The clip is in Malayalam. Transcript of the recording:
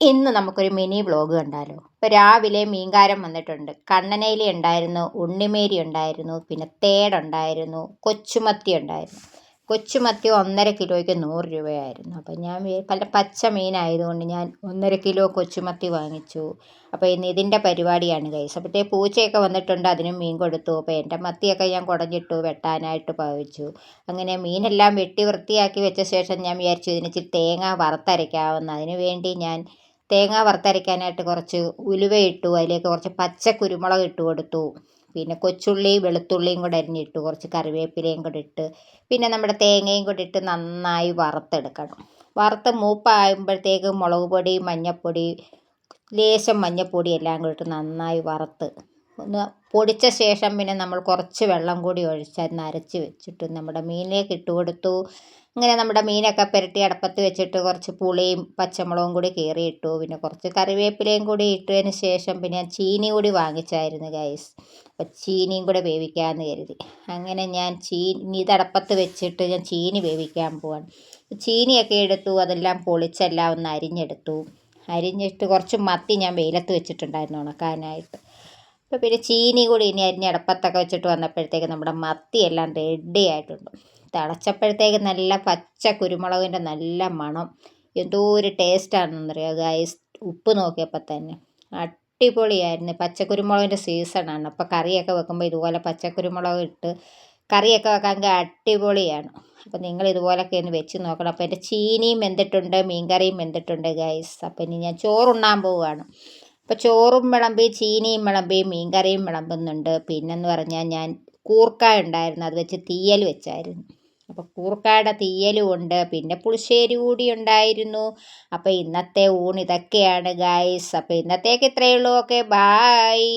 ഇന്ന് നമുക്കൊരു മിനി വ്ലോഗ് കണ്ടാലോ. ഇപ്പോൾ രാവിലെ മീൻകാരൻ വന്നിട്ടുണ്ട്. കണ്ണനയില ഉണ്ടായിരുന്നു, ഉണ്ണിമേരി ഉണ്ടായിരുന്നു, പിന്നെ തേടുണ്ടായിരുന്നു, കൊച്ചുമത്തി ഉണ്ടായിരുന്നു. കൊച്ചുമത്തി 1.5 കിലോയ്ക്ക് 100 രൂപയായിരുന്നു. അപ്പോൾ ഞാൻ പച്ച മീനായതുകൊണ്ട് ഞാൻ 1.5 കിലോ കൊച്ചുമത്തി വാങ്ങിച്ചു. അപ്പോൾ ഇന്ന് ഇതിൻ്റെ പരിപാടിയാണ് ഗൈസ്. അപ്പോഴത്തേക്ക് പൂച്ചയൊക്കെ വന്നിട്ടുണ്ട്, അതിനും മീൻ കൊടുത്തു. അപ്പോൾ എൻ്റെ മത്തിയൊക്കെ ഞാൻ കുടഞ്ഞിട്ടു, വെട്ടാനായിട്ട് ഭാവിച്ചു. അങ്ങനെ മീനെല്ലാം വെട്ടി വൃത്തിയാക്കി വെച്ച ശേഷം ഞാൻ വിചാരിച്ചു ഇതിന് ഇച്ചിരി തേങ്ങ വറുത്തരയ്ക്കാമെന്ന്. അതിന് വേണ്ടി ഞാൻ തേങ്ങ വറുത്തരയ്ക്കാനായിട്ട് കുറച്ച് ഉലുവ ഇട്ടു, അതിലേക്ക് കുറച്ച് പച്ച കുരുമുളക് ഇട്ട് കൊടുത്തു. പിന്നെ കൊച്ചുള്ളി വെളുത്തുള്ളിയും കൂടെ അരിഞ്ഞിട്ടു, കുറച്ച് കറിവേപ്പിലയും കൂടെ ഇട്ട്, പിന്നെ നമ്മുടെ തേങ്ങയും കൂടെ ഇട്ട് നന്നായി വറുത്തെടുക്കണം. വറുത്ത് മൂപ്പാകുമ്പോഴത്തേക്ക് മുളക് പൊടി, മഞ്ഞൾപ്പൊടി, ലേശം മഞ്ഞൾപ്പൊടി എല്ലാം കൂടി ഇട്ട് നന്നായി വറുത്ത് ഒന്ന് പൊടിച്ച ശേഷം പിന്നെ നമ്മൾ കുറച്ച് വെള്ളം കൂടി ഒഴിച്ച് അത് നരച്ച് വെച്ചിട്ട് നമ്മുടെ മീനിലേക്ക് ഇട്ട് കൊടുത്തു. അങ്ങനെ നമ്മുടെ മീനൊക്കെ പുരട്ടി അടപ്പത്ത് വെച്ചിട്ട് കുറച്ച് പുളിയും പച്ചമുളകും കൂടി കീറിയിട്ടു. പിന്നെ കുറച്ച് കറിവേപ്പിലയും കൂടി ഇട്ടതിന് ശേഷം പിന്നെ ഞാൻ ചീനി കൂടി വാങ്ങിച്ചായിരുന്നു ഗൈസ്. അപ്പം ചീനിയും കൂടെ വേവിക്കാമെന്ന് കരുതി. അങ്ങനെ ഞാൻ ഇതടപ്പത്ത് വെച്ചിട്ട് ഞാൻ ചീനി വേവിക്കാൻ പോവാണ്. ചീനിയൊക്കെ എടുത്തു, അതെല്ലാം പൊളിച്ചെല്ലാം ഒന്ന് അരിഞ്ഞെടുത്തു. അരിഞ്ഞിട്ട് കുറച്ച് മത്തി ഞാൻ വെയിലത്ത് വെച്ചിട്ടുണ്ടായിരുന്നു ഉണക്കാനായിട്ട്. അപ്പോൾ പിന്നെ ചീനി കൂടി ഇനി അരിഞ്ഞ് അടപ്പത്തൊക്കെ വെച്ചിട്ട് വന്നപ്പോഴത്തേക്ക് നമ്മുടെ മത്തിയെല്ലാം റെഡി ആയിട്ടുണ്ട്. തിളച്ചപ്പോഴത്തേക്ക് നല്ല പച്ച കുരുമുളകിൻ്റെ നല്ല മണം. എന്തോ ഒരു ടേസ്റ്റാണെന്നറിയാം ഗൈസ്. ഉപ്പ് നോക്കിയപ്പോൾ തന്നെ അടിപൊളിയായിരുന്നു. പച്ചക്കുരുമുളകിൻ്റെ സീസണാണ്. അപ്പോൾ കറിയൊക്കെ വെക്കുമ്പോൾ ഇതുപോലെ പച്ചക്കുരുമുളക് ഇട്ട് കറിയൊക്കെ വെക്കാമെങ്കിൽ അടിപൊളിയാണ്. അപ്പോൾ നിങ്ങൾ ഇതുപോലൊക്കെ ഒന്ന് വെച്ച് നോക്കണം. അപ്പോൾ എൻ്റെ ചീനിയും വെന്തിട്ടുണ്ട്, മീൻകറിയും വെന്തിട്ടുണ്ട് ഗൈസ്. അപ്പോൾ ഇനി ഞാൻ ചോറുണ്ണാൻ പോവുകയാണ്. അപ്പോൾ ചോറും വിളമ്പി, ചീനിയും വിളമ്പി, മീൻകറിയും വിളമ്പുന്നുണ്ട്. പിന്നെന്ന് പറഞ്ഞാൽ ഞാൻ കൂർക്ക ഉണ്ടായിരുന്നു, അത് വെച്ച് തീയൽ വെച്ചായിരുന്നു. അപ്പോൾ കൂർക്കയുടെ തീയലും ഉണ്ട്, പിന്നെ പുളിശ്ശേരി കൂടി ഉണ്ടായിരുന്നു. അപ്പോൾ ഇന്നത്തെ ഊണ് ഇതൊക്കെയാണ് ഗൈസ്. അപ്പോൾ ഇന്നത്തേക്ക് ഇത്രയേ ഉള്ളൂ. Okay, bye.